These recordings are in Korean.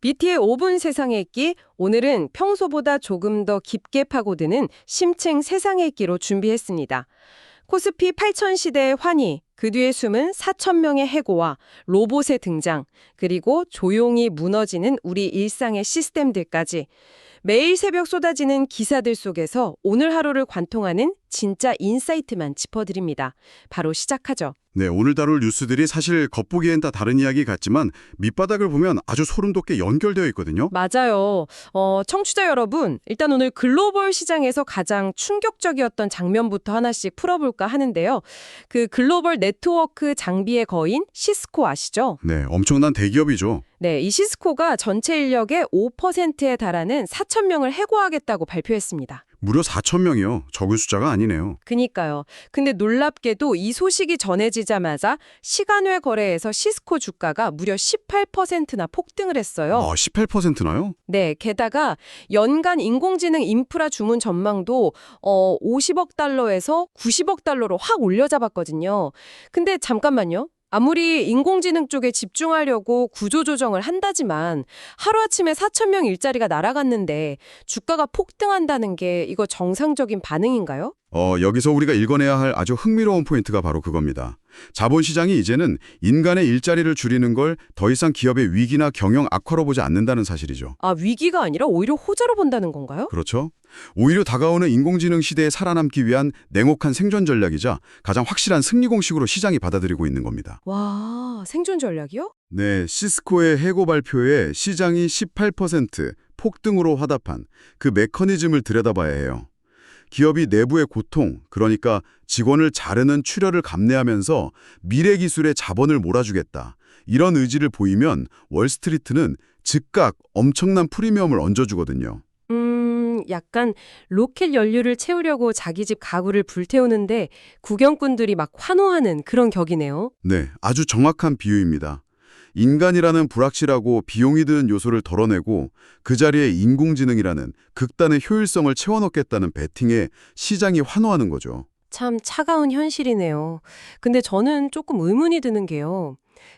BT의 5분 세상의 읽기, 오늘은 평소보다 조금 더 깊게 파고드는 심층 세상의 읽기로 준비했습니다. 코스피 8000 시대의 환희, 그 뒤에 숨은 4000명의 해고와 로봇의 등장, 그리고 조용히 무너지는 우리 일상의 시스템들까지 매일 새벽 쏟아지는 기사들 속에서 오늘 하루를 관통하는 진짜 인사이트만 짚어드립니다. 바로 시작하죠. 네, 오늘 다룰 뉴스들이 사실 겉보기엔 다 다른 이야기 같지만 밑바닥을 보면 아주 소름 돋게 연결되어 있거든요. 맞아요. 청취자 여러분, 일단 오늘 글로벌 시장에서 가장 충격적이었던 장면부터 하나씩 풀어볼까 하는데요. 그 글로벌 네트워크 장비의 거인 시스코 아시죠? 네, 엄청난 대기업이죠. 네, 이 시스코가 전체 인력의 5%에 달하는 4,000명을 해고하겠다고 발표했습니다. 무려 4,000명이요. 적은 숫자가 아니네요. 그니까요. 근데 놀랍게도 이 소식이 전해지자마자 시간외 거래에서 시스코 주가가 무려 18%나 폭등을 했어요. 18%나요? 네, 게다가 연간 인공지능 인프라 주문 전망도 50억 달러에서 90억 달러로 확 올려잡았거든요. 근데 잠깐만요. 아무리 인공지능 쪽에 집중하려고 구조조정을 한다지만 하루아침에 4,000명 일자리가 날아갔는데 주가가 폭등한다는 게 이거 정상적인 반응인가요? 여기서 우리가 읽어내야 할 아주 흥미로운 포인트가 바로 그겁니다. 자본시장이 이제는 인간의 일자리를 줄이는 걸 더 이상 기업의 위기나 경영 악화로 보지 않는다는 사실이죠. 아, 위기가 아니라 오히려 호재로 본다는 건가요? 그렇죠? 오히려 다가오는 인공지능 시대에 살아남기 위한 냉혹한 생존 전략이자 가장 확실한 승리 공식으로 시장이 받아들이고 있는 겁니다. 와, 생존 전략이요? 네, 시스코의 해고 발표에 시장이 18% 폭등으로 화답한 그 메커니즘을 들여다봐야 해요. 기업이 내부의 고통, 그러니까 직원을 자르는 출혈을 감내하면서 미래 기술에 자본을 몰아주겠다. 이런 의지를 보이면 월스트리트는 즉각 엄청난 프리미엄을 얹어주거든요. 약간 로켓 연료를 채우려고 자기 집 가구를 불태우는데 구경꾼들이 막 환호하는 그런 격이네요. 네, 아주 정확한 비유입니다. 인간이라는 불확실하고 비용이 드는 요소를 덜어내고 그 자리에 인공지능이라는 극단의 효율성을 채워넣겠다는 베팅에 시장이 환호하는 거죠. 참 차가운 현실이네요. 근데 저는 조금 의문이 드는 게요.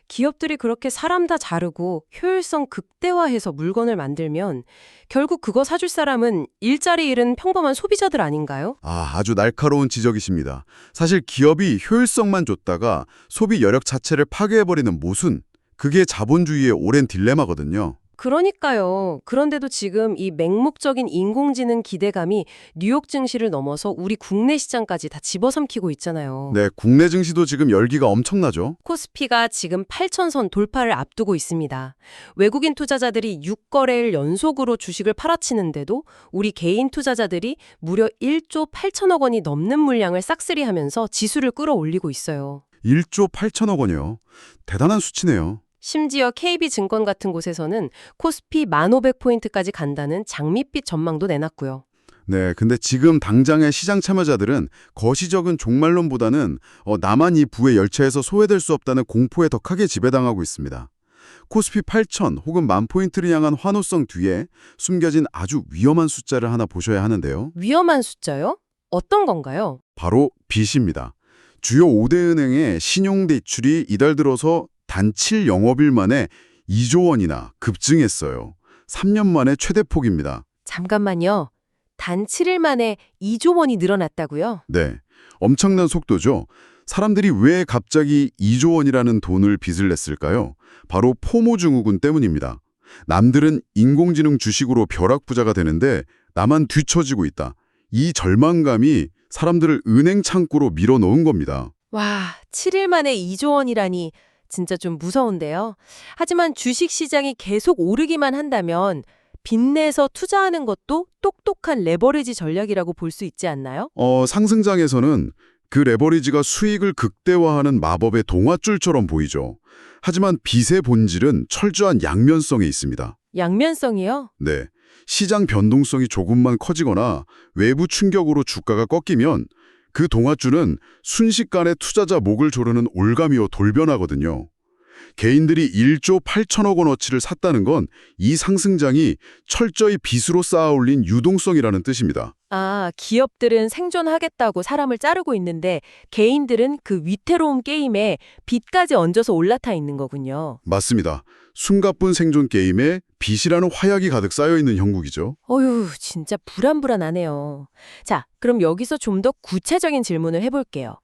기업들이 그렇게 사람 다 자르고 효율성 극대화해서 물건을 만들면 결국 그거 사줄 사람은 일자리 잃은 평범한 소비자들 아닌가요? 아주 날카로운 지적이십니다. 사실 기업이 효율성만 줬다가 소비 여력 자체를 파괴해버리는 모순, 그게 자본주의의 오랜 딜레마거든요. 그러니까요. 그런데도 지금 이 맹목적인 인공지능 기대감이 뉴욕 증시를 넘어서 우리 국내 시장까지 다 집어삼키고 있잖아요. 네, 국내 증시도 지금 열기가 엄청나죠. 코스피가 지금 8,000선 돌파를 앞두고 있습니다. 외국인 투자자들이 6거래일 연속으로 주식을 팔아치는데도 우리 개인 투자자들이 무려 1조 8천억 원이 넘는 물량을 싹쓸이하면서 지수를 끌어올리고 있어요. 1조 8천억 원이요. 대단한 수치네요. 심지어 KB증권 같은 곳에서는 코스피 1,500포인트까지 간다는 장밋빛 전망도 내놨고요. 네, 근데 지금 당장의 시장 참여자들은 거시적인 종말론보다는 나만 이 부에 열차에서 소외될 수 없다는 공포에 더 크게 지배당하고 있습니다. 코스피 8,000 혹은 10,000포인트를 향한 환호성 뒤에 숨겨진 아주 위험한 숫자를 하나 보셔야 하는데요. 위험한 숫자요? 어떤 건가요? 바로 빚입니다. 주요 5대 은행의 신용대출이 이달 들어서 단 7영업일 만에 2조 원이나 급증했어요. 3년 만에 최대폭입니다. 잠깐만요. 단 7일 만에 2조 원이 늘어났다고요? 네, 엄청난 속도죠. 사람들이 왜 갑자기 2조 원이라는 돈을 빚을 냈을까요? 바로 포모 증후군 때문입니다. 남들은 인공지능 주식으로 벼락부자가 되는데 나만 뒤처지고 있다. 이 절망감이 사람들을 은행 창구로 밀어넣은 겁니다. 와, 7일 만에 2조 원이라니 진짜 좀 무서운데요. 하지만 주식시장이 계속 오르기만 한다면 빚내서 투자하는 것도 똑똑한 레버리지 전략이라고 볼 수 있지 않나요? 상승장에서는 그 레버리지가 수익을 극대화하는 마법의 동화줄처럼 보이죠. 하지만 빚의 본질은 철저한 양면성에 있습니다. 양면성이요? 네, 시장 변동성이 조금만 커지거나 외부 충격으로 주가가 꺾이면 그 동화줄은 순식간에 투자자 목을 조르는 올가미로 돌변하거든요. 개인들이 1조 8천억 원어치를 샀다는 건 이 상승장이 철저히 빚으로 쌓아올린 유동성이라는 뜻입니다. 아, 기업들은 생존하겠다고 사람을 자르고 있는데 개인들은 그 위태로운 게임에 빚까지 얹어서 올라타 있는 거군요. 맞습니다. 숨가쁜 생존 게임에 빚이라는 화약이 가득 쌓여있는 형국이죠. 어휴, 진짜 불안불안하네요. 자, 그럼 여기서 좀 더 구체적인 질문을 해볼게요.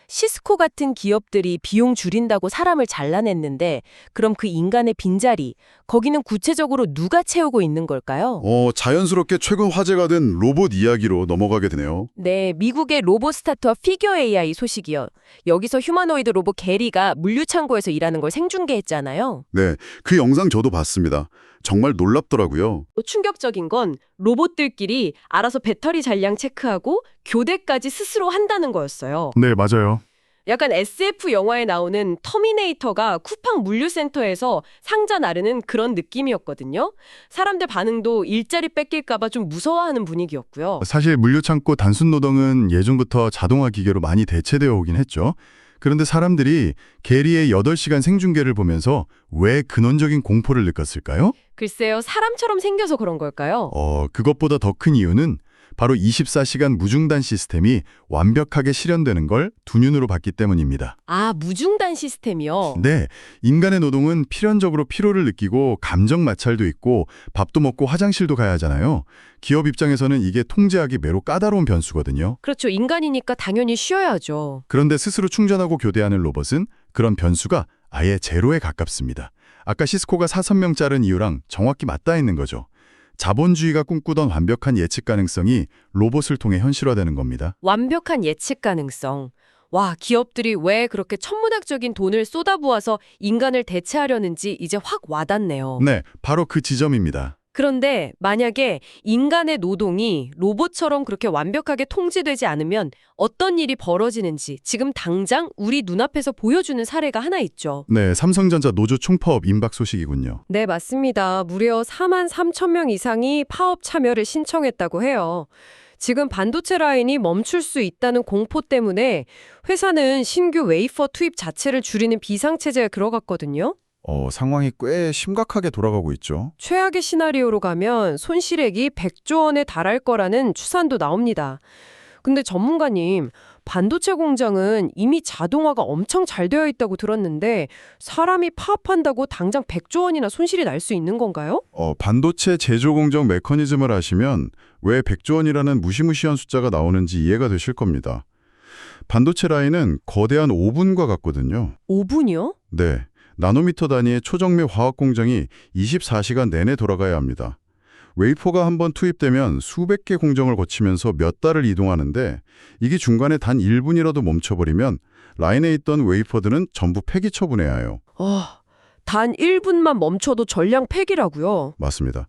시스코 같은 기업들이 비용 줄인다고 사람을 잘라냈는데 그럼 그 인간의 빈자리, 거기는 구체적으로 누가 채우고 있는 걸까요? 자연스럽게 최근 화제가 된 로봇 이야기로 넘어가게 되네요. 네, 미국의 로봇 스타트업 피겨 AI 소식이요. 여기서 휴머노이드 로봇 게리가 물류창고에서 일하는 걸 생중계했잖아요. 네, 그 영상 저도 봤습니다. 정말 놀랍더라고요. 충격적인 건 로봇들끼리 알아서 배터리 잔량 체크하고 교대까지 스스로 한다는 거였어요. 네, 맞아요. 약간 SF 영화에 나오는 터미네이터가 쿠팡 물류센터에서 상자 나르는 그런 느낌이었거든요. 사람들 반응도 일자리 뺏길까봐 좀 무서워하는 분위기였고요. 사실 물류창고 단순 노동은 예전부터 자동화 기계로 많이 대체되어 오긴 했죠. 그런데 사람들이 게리의 8시간 생중계를 보면서 왜 근원적인 공포를 느꼈을까요? 글쎄요, 사람처럼 생겨서 그런 걸까요? 그것보다 더 큰 이유는 바로 24시간 무중단 시스템이 완벽하게 실현되는 걸 두 눈으로 봤기 때문입니다. 아, 무중단 시스템이요? 네, 인간의 노동은 필연적으로 피로를 느끼고 감정 마찰도 있고 밥도 먹고 화장실도 가야 하잖아요. 기업 입장에서는 이게 통제하기 매우 까다로운 변수거든요. 그렇죠. 인간이니까 당연히 쉬어야죠. 그런데 스스로 충전하고 교대하는 로봇은 그런 변수가 아예 제로에 가깝습니다. 아까 시스코가 4,000명 자른 이유랑 정확히 맞닿아 있는 거죠. 자본주의가 꿈꾸던 완벽한 예측 가능성이 로봇을 통해 현실화되는 겁니다. 완벽한 예측 가능성. 와, 기업들이 왜 그렇게 천문학적인 돈을 쏟아부어서 인간을 대체하려는지 이제 확 와닿네요. 네, 바로 그 지점입니다. 그런데 만약에 인간의 노동이 로봇처럼 그렇게 완벽하게 통제되지 않으면 어떤 일이 벌어지는지 지금 당장 우리 눈앞에서 보여주는 사례가 하나 있죠. 네, 삼성전자 노조 총파업 임박 소식이군요. 네, 맞습니다. 무려 4만 3천 명 이상이 파업 참여를 신청했다고 해요. 지금 반도체 라인이 멈출 수 있다는 공포 때문에 회사는 신규 웨이퍼 투입 자체를 줄이는 비상체제에 들어갔거든요. 상황이 꽤 심각하게 돌아가고 있죠. 최악의 시나리오로 가면 손실액이 100조 원에 달할 거라는 추산도 나옵니다. 근데 전문가님, 반도체 공장은 이미 자동화가 엄청 잘 되어 있다고 들었는데 사람이 파업한다고 당장 100조 원이나 손실이 날 수 있는 건가요? 반도체 제조 공정 메커니즘을 아시면 왜 100조 원이라는 무시무시한 숫자가 나오는지 이해가 되실 겁니다. 반도체 라인은 거대한 오븐과 같거든요. 5분이요? 네. 나노미터 단위의 초정밀 화학 공정이 24시간 내내 돌아가야 합니다. 웨이퍼가 한번 투입되면 수백 개 공정을 거치면서 몇 달을 이동하는데 이게 중간에 단 1분이라도 멈춰버리면 라인에 있던 웨이퍼들은 전부 폐기 처분해야 해요. 단 1분만 멈춰도 전량 폐기라고요? 맞습니다.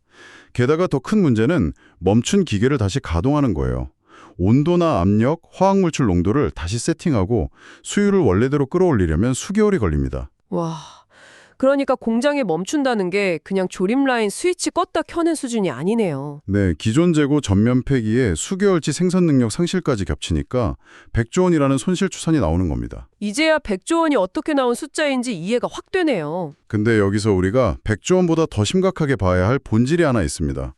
게다가 더 큰 문제는 멈춘 기계를 다시 가동하는 거예요. 온도나 압력, 화학물질 농도를 다시 세팅하고 수율을 원래대로 끌어올리려면 수개월이 걸립니다. 와, 그러니까 공장이 멈춘다는 게 그냥 조립 라인 스위치 껐다 켜는 수준이 아니네요. 네, 기존 재고 전면 폐기에 수개월치 생산 능력 상실까지 겹치니까 100조 원이라는 손실 추산이 나오는 겁니다. 이제야 100조 원이 어떻게 나온 숫자인지 이해가 확 되네요. 근데 여기서 우리가 100조 원보다 더 심각하게 봐야 할 본질이 하나 있습니다.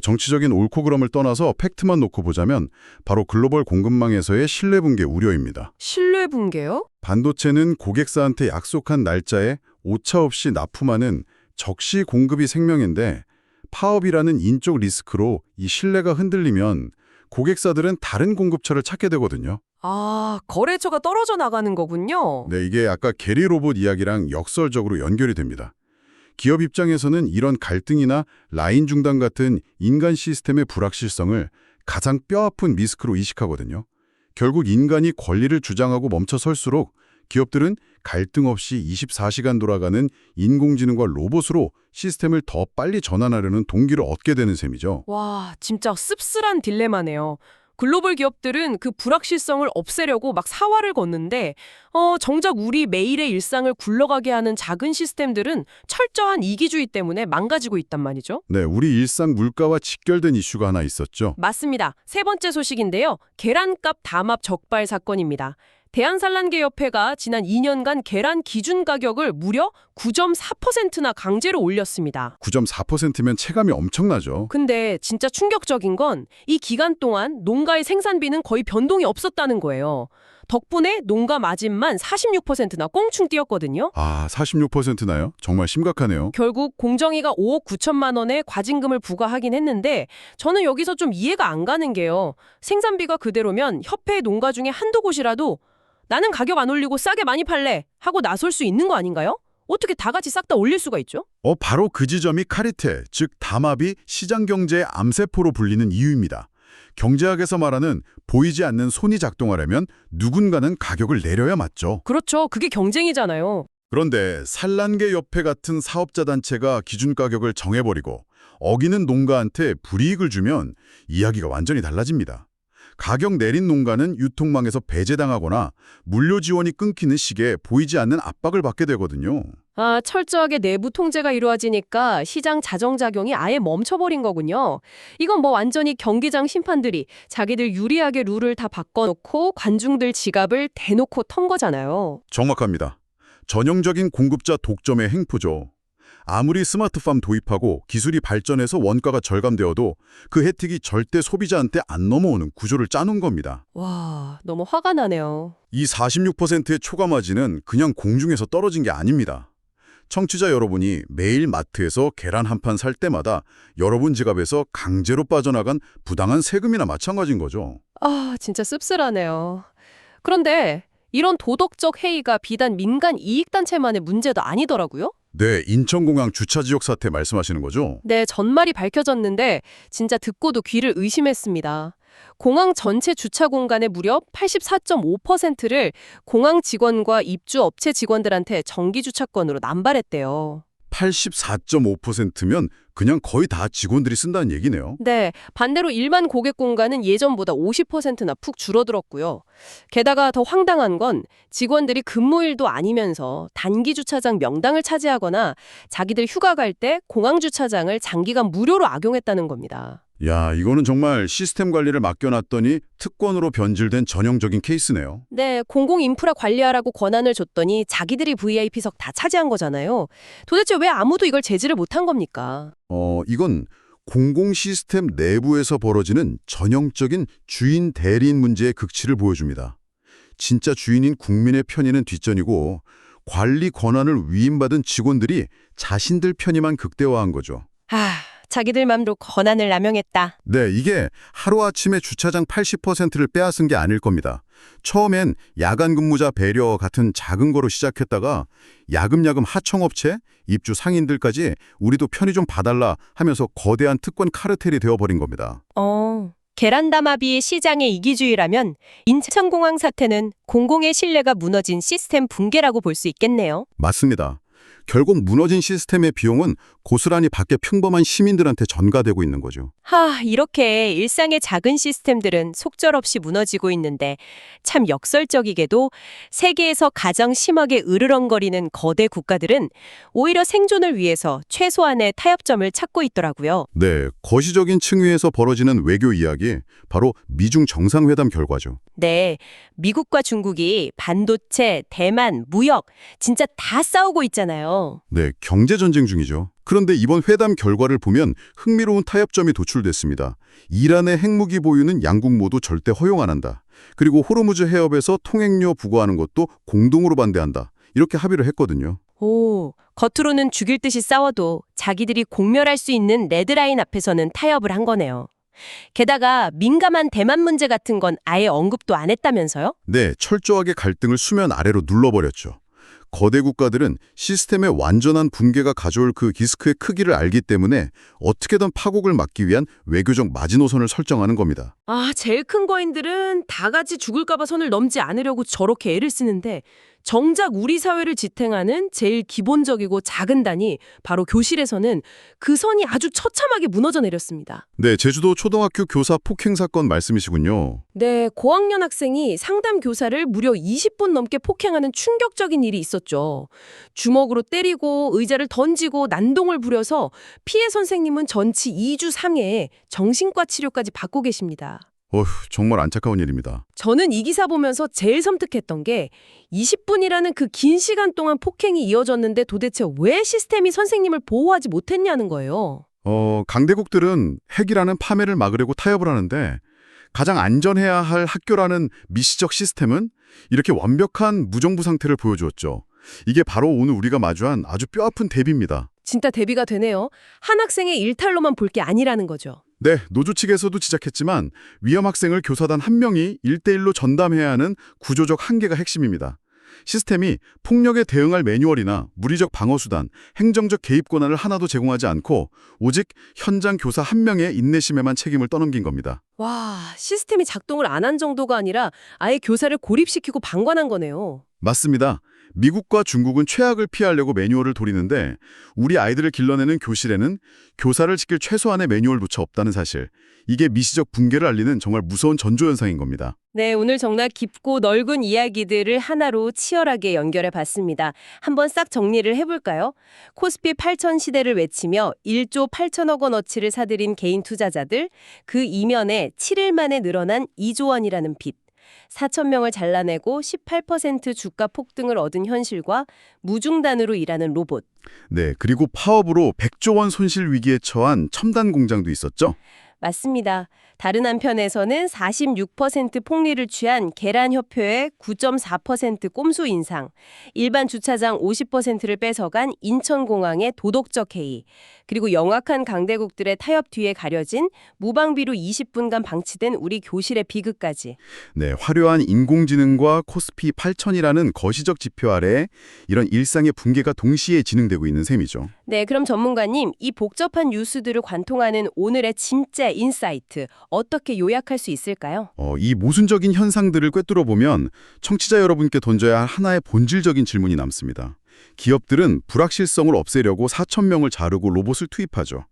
정치적인 옳고 그름을 떠나서 팩트만 놓고 보자면 바로 글로벌 공급망에서의 신뢰 붕괴 우려입니다. 신뢰 붕괴요? 반도체는 고객사한테 약속한 날짜에 오차 없이 납품하는 적시 공급이 생명인데 파업이라는 인적 리스크로 이 신뢰가 흔들리면 고객사들은 다른 공급처를 찾게 되거든요. 아, 거래처가 떨어져 나가는 거군요. 네, 이게 아까 게리 로봇 이야기랑 역설적으로 연결이 됩니다. 기업 입장에서는 이런 갈등이나 라인 중단 같은 인간 시스템의 불확실성을 가장 뼈아픈 리스크로 인식하거든요. 결국 인간이 권리를 주장하고 멈춰설수록 기업들은 갈등 없이 24시간 돌아가는 인공지능과 로봇으로 시스템을 더 빨리 전환하려는 동기를 얻게 되는 셈이죠. 와, 진짜 씁쓸한 딜레마네요. 글로벌 기업들은 그 불확실성을 없애려고 막 사활을 걷는데 정작 우리 매일의 일상을 굴러가게 하는 작은 시스템들은 철저한 이기주의 때문에 망가지고 있단 말이죠. 네, 우리 일상 물가와 직결된 이슈가 하나 있었죠. 맞습니다. 세 번째 소식인데요. 계란값 담합 적발 사건입니다. 대한산란계협회가 지난 2년간 계란 기준 가격을 무려 9.4%나 강제로 올렸습니다. 9.4%면 체감이 엄청나죠. 근데 진짜 충격적인 건 이 기간 동안 농가의 생산비는 거의 변동이 없었다는 거예요. 덕분에 농가 마진만 46%나 꽁충 뛰었거든요. 아, 46%나요? 정말 심각하네요. 결국 공정위가 5억 9천만 원의 과징금을 부과하긴 했는데 저는 여기서 좀 이해가 안 가는 게요. 생산비가 그대로면 협회 농가 중에 한두 곳이라도 나는 가격 안 올리고 싸게 많이 팔래 하고 나설 수 있는 거 아닌가요? 어떻게 다 같이 싹 다 올릴 수가 있죠? 바로 그 지점이 카리테, 즉 담합이 시장 경제의 암세포로 불리는 이유입니다. 경제학에서 말하는 보이지 않는 손이 작동하려면 누군가는 가격을 내려야 맞죠. 그렇죠. 그게 경쟁이잖아요. 그런데 산란계 협회 같은 사업자 단체가 기준 가격을 정해버리고 어기는 농가한테 불이익을 주면 이야기가 완전히 달라집니다. 가격 내린 농가는 유통망에서 배제당하거나 물류 지원이 끊기는 식의 보이지 않는 압박을 받게 되거든요. 아, 철저하게 내부 통제가 이루어지니까 시장 자정작용이 아예 멈춰버린 거군요. 이건 뭐 완전히 경기장 심판들이 자기들 유리하게 룰을 다 바꿔놓고 관중들 지갑을 대놓고 턴 거잖아요. 정확합니다. 전형적인 공급자 독점의 행포죠. 아무리 스마트팜 도입하고 기술이 발전해서 원가가 절감되어도 그 혜택이 절대 소비자한테 안 넘어오는 구조를 짜놓은 겁니다. 와, 너무 화가 나네요. 이 46%의 초과 마진은 그냥 공중에서 떨어진 게 아닙니다. 청취자 여러분이 매일 마트에서 계란 한 판 살 때마다 여러분 지갑에서 강제로 빠져나간 부당한 세금이나 마찬가지인 거죠. 아, 진짜 씁쓸하네요. 그런데 이런 도덕적 해이가 비단 민간 이익단체만의 문제도 아니더라고요. 네, 인천공항 주차지역 사태 말씀하시는 거죠? 네, 전말이 밝혀졌는데 진짜 듣고도 귀를 의심했습니다. 공항 전체 주차 공간의 무려 84.5%를 공항 직원과 입주 업체 직원들한테 정기 주차권으로 남발했대요. 84.5%면 그냥 거의 다 직원들이 쓴다는 얘기네요. 네, 반대로 일반 고객 공간은 예전보다 50%나 푹 줄어들었고요. 게다가 더 황당한 건 직원들이 근무일도 아니면서 단기 주차장 명당을 차지하거나 자기들 휴가 갈 때 공항 주차장을 장기간 무료로 악용했다는 겁니다. 야, 이거는 정말 시스템 관리를 맡겨놨더니 특권으로 변질된 전형적인 케이스네요. 네, 공공 인프라 관리하라고 권한을 줬더니 자기들이 VIP석 다 차지한 거잖아요. 도대체 왜 아무도 이걸 제지를 못한 겁니까? 이건 공공 시스템 내부에서 벌어지는 전형적인 주인 대리인 문제의 극치를 보여줍니다. 진짜 주인인 국민의 편의는 뒷전이고 관리 권한을 위임받은 직원들이 자신들 편의만 극대화한 거죠. 아, 자기들 맘대로 권한을 남용했다. 네, 이게 하루아침에 주차장 80%를 빼앗은 게 아닐 겁니다. 처음엔 야간 근무자 배려 같은 작은 거로 시작했다가 야금야금 하청업체, 입주 상인들까지 우리도 편의 좀 봐달라 하면서 거대한 특권 카르텔이 되어버린 겁니다. 계란 담합이 시장의 이기주의라면 인천공항 사태는 공공의 신뢰가 무너진 시스템 붕괴라고 볼 수 있겠네요. 맞습니다. 결국 무너진 시스템의 비용은 고스란히 밖에 평범한 시민들한테 전가되고 있는 거죠. 이렇게 일상의 작은 시스템들은 속절없이 무너지고 있는데 참 역설적이게도 세계에서 가장 심하게 으르렁거리는 거대 국가들은 오히려 생존을 위해서 최소한의 타협점을 찾고 있더라고요. 네, 거시적인 층위에서 벌어지는 외교 이야기, 바로 미중 정상회담 결과죠. 네, 미국과 중국이 반도체, 대만, 무역 진짜 다 싸우고 있잖아요. 네, 경제전쟁 중이죠. 그런데 이번 회담 결과를 보면 흥미로운 타협점이 도출됐습니다. 이란의 핵무기 보유는 양국 모두 절대 허용 안 한다. 그리고 호르무즈 해협에서 통행료 부과하는 것도 공동으로 반대한다. 이렇게 합의를 했거든요. 겉으로는 죽일 듯이 싸워도 자기들이 공멸할 수 있는 레드라인 앞에서는 타협을 한 거네요. 게다가 민감한 대만 문제 같은 건 아예 언급도 안 했다면서요? 네, 철저하게 갈등을 수면 아래로 눌러버렸죠. 거대 국가들은 시스템의 완전한 붕괴가 가져올 그 리스크의 크기를 알기 때문에 어떻게든 파국을 막기 위한 외교적 마지노선을 설정하는 겁니다. 제일 큰 거인들은 다 같이 죽을까 봐 선을 넘지 않으려고 저렇게 애를 쓰는데 정작 우리 사회를 지탱하는 제일 기본적이고 작은 단위, 바로 교실에서는 그 선이 아주 처참하게 무너져 내렸습니다. 네, 제주도 초등학교 교사 폭행 사건 말씀이시군요. 네, 고학년 학생이 상담 교사를 무려 20분 넘게 폭행하는 충격적인 일이 있었죠. 주먹으로 때리고 의자를 던지고 난동을 부려서 피해 선생님은 전치 2주 상해에 정신과 치료까지 받고 계십니다. 정말 안타까운 일입니다. 저는 이 기사 보면서 제일 섬뜩했던 게 20분이라는 그 긴 시간 동안 폭행이 이어졌는데 도대체 왜 시스템이 선생님을 보호하지 못했냐는 거예요. 강대국들은 핵이라는 파멸을 막으려고 타협을 하는데 가장 안전해야 할 학교라는 미시적 시스템은 이렇게 완벽한 무정부 상태를 보여주었죠. 이게 바로 오늘 우리가 마주한 아주 뼈아픈 대비입니다. 진짜 대비가 되네요. 한 학생의 일탈로만 볼 게 아니라는 거죠. 네, 노조 측에서도 지적했지만 위험 학생을 교사단 한 명이 1대1로 전담해야 하는 구조적 한계가 핵심입니다. 시스템이 폭력에 대응할 매뉴얼이나 물리적 방어수단, 행정적 개입 권한을 하나도 제공하지 않고 오직 현장 교사 한 명의 인내심에만 책임을 떠넘긴 겁니다. 와, 시스템이 작동을 안 한 정도가 아니라 아예 교사를 고립시키고 방관한 거네요. 맞습니다. 미국과 중국은 최악을 피하려고 매뉴얼을 도리는데 우리 아이들을 길러내는 교실에는 교사를 지킬 최소한의 매뉴얼조차 없다는 사실. 이게 미시적 붕괴를 알리는 정말 무서운 전조현상인 겁니다. 네, 오늘 정말 깊고 넓은 이야기들을 하나로 치열하게 연결해 봤습니다. 한번 싹 정리를 해볼까요? 코스피 8천 시대를 외치며 1조 8천억 원어치를 사들인 개인 투자자들, 그 이면에 7일 만에 늘어난 2조 원이라는 빚, 4천 명을 잘라내고 18% 주가 폭등을 얻은 현실과 무중단으로 일하는 로봇. 네, 그리고 파업으로 100조 원 손실 위기에 처한 첨단 공장도 있었죠. 맞습니다. 다른 한편에서는 46% 폭리를 취한 계란협회의 9.4% 꼼수 인상, 일반 주차장 50%를 뺏어간 인천공항의 도덕적 해이, 그리고 영악한 강대국들의 타협 뒤에 가려진 무방비로 20분간 방치된 우리 교실의 비극까지. 네, 화려한 인공지능과 코스피 8천이라는 거시적 지표 아래에 이런 일상의 붕괴가 동시에 진행되고 있는 셈이죠. 네, 그럼 전문가님, 이 복잡한 뉴스들을 관통하는 오늘의 진짜 인사이트, 어떻게 요약할 수 있을까요? 이 모순적인 현상들을 꿰뚫어 보면 청취자 여러분께 던져야 할 하나의 본질적인 질문이 남습니다. 기업들은 불확실성을 없애려고 4천 명을 자르고 로봇을 투입하죠.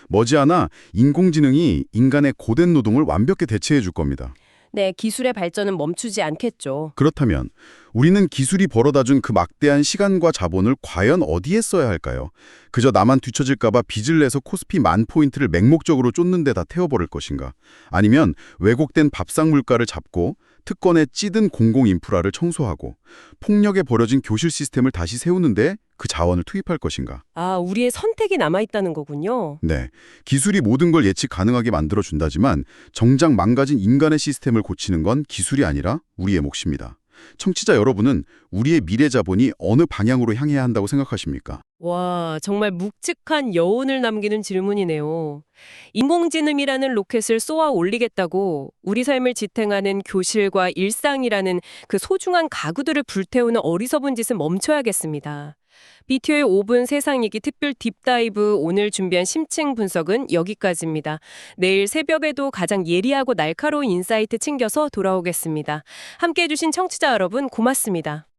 머지않아 인공지능이 인간의 고된 노동을 완벽히 대체해 줄 겁니다. 네, 기술의 발전은 멈추지 않겠죠. 그렇다면 우리는 기술이 벌어다준 그 막대한 시간과 자본을 과연 어디에 써야 할까요? 그저 나만 뒤처질까 봐 빚을 내서 코스피 10,000포인트를 맹목적으로 쫓는 데다 태워버릴 것인가? 아니면 왜곡된 밥상 물가를 잡고 특권에 찌든 공공 인프라를 청소하고 폭력에 버려진 교실 시스템을 다시 세우는데 그 자원을 투입할 것인가? 아, 우리의 선택이 남아있다는 거군요. 네, 기술이 모든 걸 예측 가능하게 만들어준다지만 정작 망가진 인간의 시스템을 고치는 건 기술이 아니라 우리의 몫입니다. 청취자 여러분은 우리의 미래 자본이 어느 방향으로 향해야 한다고 생각하십니까? 와, 정말 묵직한 여운을 남기는 질문이네요. 인공지능이라는 로켓을 쏘아 올리겠다고 우리 삶을 지탱하는 교실과 일상이라는 그 소중한 가구들을 불태우는 어리석은 짓은 멈춰야겠습니다. BTO의 5분 세상이기 특별 딥다이브 오늘 준비한 심층 분석은 여기까지입니다. 내일 새벽에도 가장 예리하고 날카로운 인사이트 챙겨서 돌아오겠습니다. 함께해 주신 청취자 여러분 고맙습니다.